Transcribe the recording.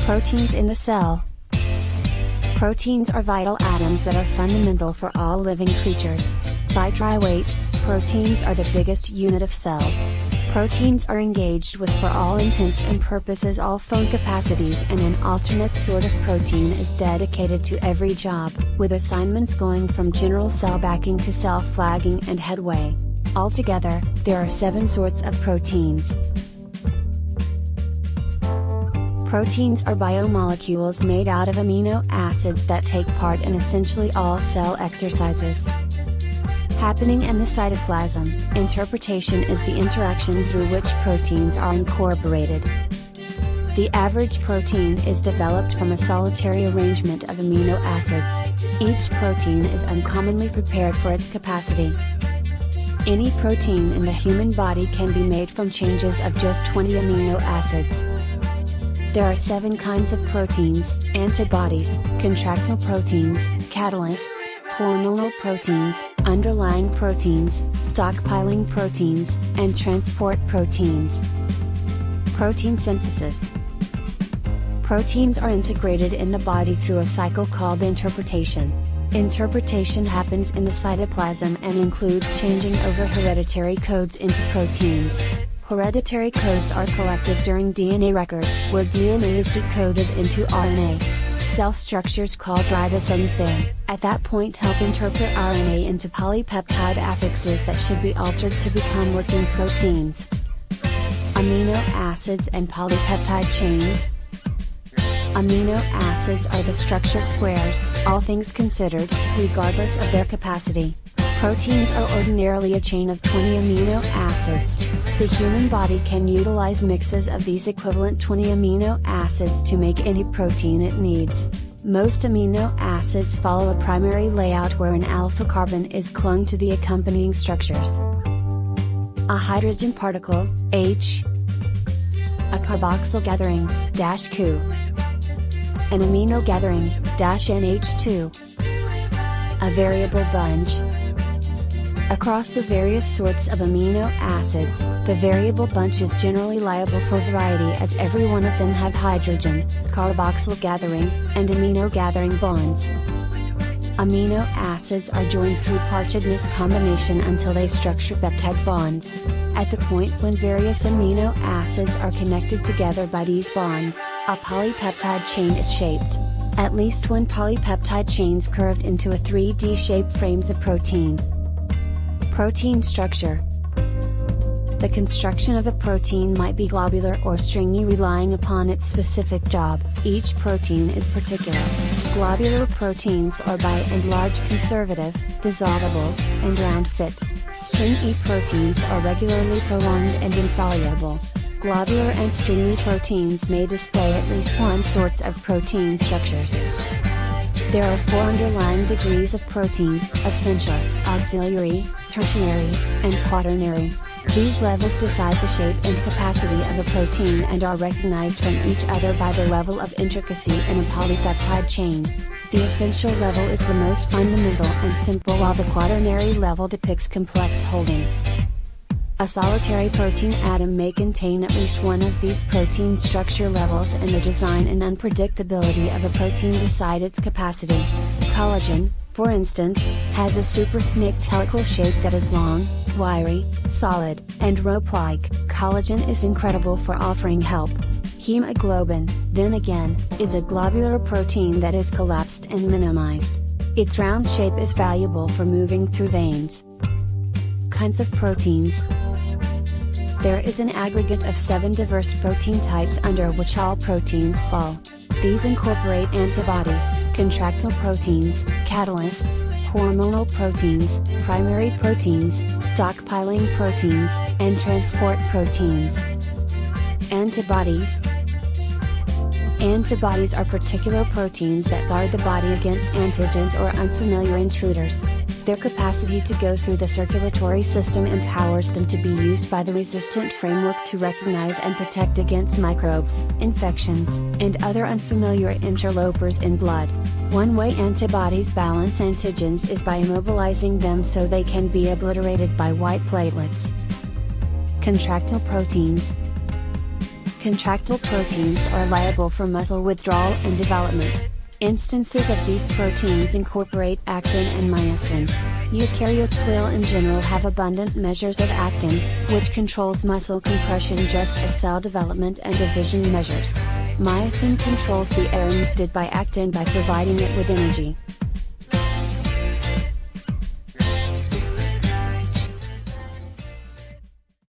Proteins in the cell. Proteins are vital atoms that are fundamental for all living creatures. By dry weight, proteins are the biggest unit of cells. Proteins are engaged with, for all intents and purposes, all phone capacities, and an alternate sort of protein is dedicated to every job, with assignments going from general cell backing to cell flagging and headway. Altogether, there are 7 sorts of proteins. Proteins are biomolecules made out of amino acids that take part in essentially all cell exercises happening in the cytoplasm. Interpretation is the interaction through which proteins are incorporated. The average protein is developed from a solitary arrangement of amino acids. Each protein is uncommonly prepared for its capacity. Any protein in the human body can be made from changes of just 20 amino acids. There are 7 kinds of proteins: antibodies, contractile proteins, catalysts, hormonal proteins, underlying proteins, stockpiling proteins, and transport proteins. Protein synthesis. Proteins are integrated in the body through a cycle called interpretation. Interpretation happens in the cytoplasm and includes changing over hereditary codes into proteins. Hereditary codes are collected during DNA record, where DNA is decoded into RNA. Cell structures called ribosomes there, at that point, help interpret RNA into polypeptide affixes that should be altered to become working proteins. Amino acids and polypeptide chains. Amino acids are the structure squares, all things considered, regardless of their capacity. Proteins are ordinarily a chain of 20 amino acids. The human body can utilize mixes of these equivalent 20 amino acids to make any protein it needs. Most amino acids follow a primary layout where an alpha carbon is clung to the accompanying structures. A hydrogen particle, H. A carboxyl gathering, -Q. An amino gathering, -NH2. A variable bunch. Across the various sorts of amino acids, the variable bunch is generally liable for variety, as every one of them have hydrogen, carboxyl gathering, and amino gathering bonds. Amino acids are joined through Parchedness combination until they structure peptide bonds. At the point when various amino acids are connected together by these bonds, a polypeptide chain is shaped. At least one polypeptide chains curved into a 3D shape frames a protein. Protein structure. The construction of a protein might be globular or stringy, relying upon its specific job. Each protein is particular. Globular proteins are by and large conservative, dissolvable, and round fit. Stringy proteins are regularly prolonged and insoluble. Globular and stringy proteins may display at least one sorts of protein structures. There are 4 underlying degrees of protein: essential, auxiliary, tertiary, and quaternary. These levels decide the shape and capacity of a protein and are recognized from each other by the level of intricacy in a polypeptide chain. The essential level is the most fundamental and simple, while the quaternary level depicts complex holding. A solitary protein atom may contain at least one of these protein structure levels, and the design and unpredictability of a protein decide its capacity. Collagen, for instance, has a super-snaked helical shape that is long, wiry, solid, and rope-like. Collagen is incredible for offering help. Hemoglobin, then again, is a globular protein that is collapsed and minimized. Its round shape is valuable for moving through veins. Kinds of proteins. There is an aggregate of 7 diverse protein types under which all proteins fall. These incorporate antibodies, contractile proteins, catalysts, hormonal proteins, primary proteins, stockpiling proteins, and transport proteins. Antibodies. Antibodies are particular proteins that guard the body against antigens or unfamiliar intruders. Their capacity to go through the circulatory system empowers them to be used by the resistant framework to recognize and protect against microbes, infections, and other unfamiliar interlopers in blood. One way antibodies balance antigens is by immobilizing them so they can be obliterated by white platelets. Contractile proteins. Contractile proteins are liable for muscle withdrawal and development. Instances of these proteins incorporate actin and myosin. Eukaryotes will in general have abundant measures of actin, which controls muscle compression just as cell development and division measures. Myosin controls the errands did by actin by providing it with energy.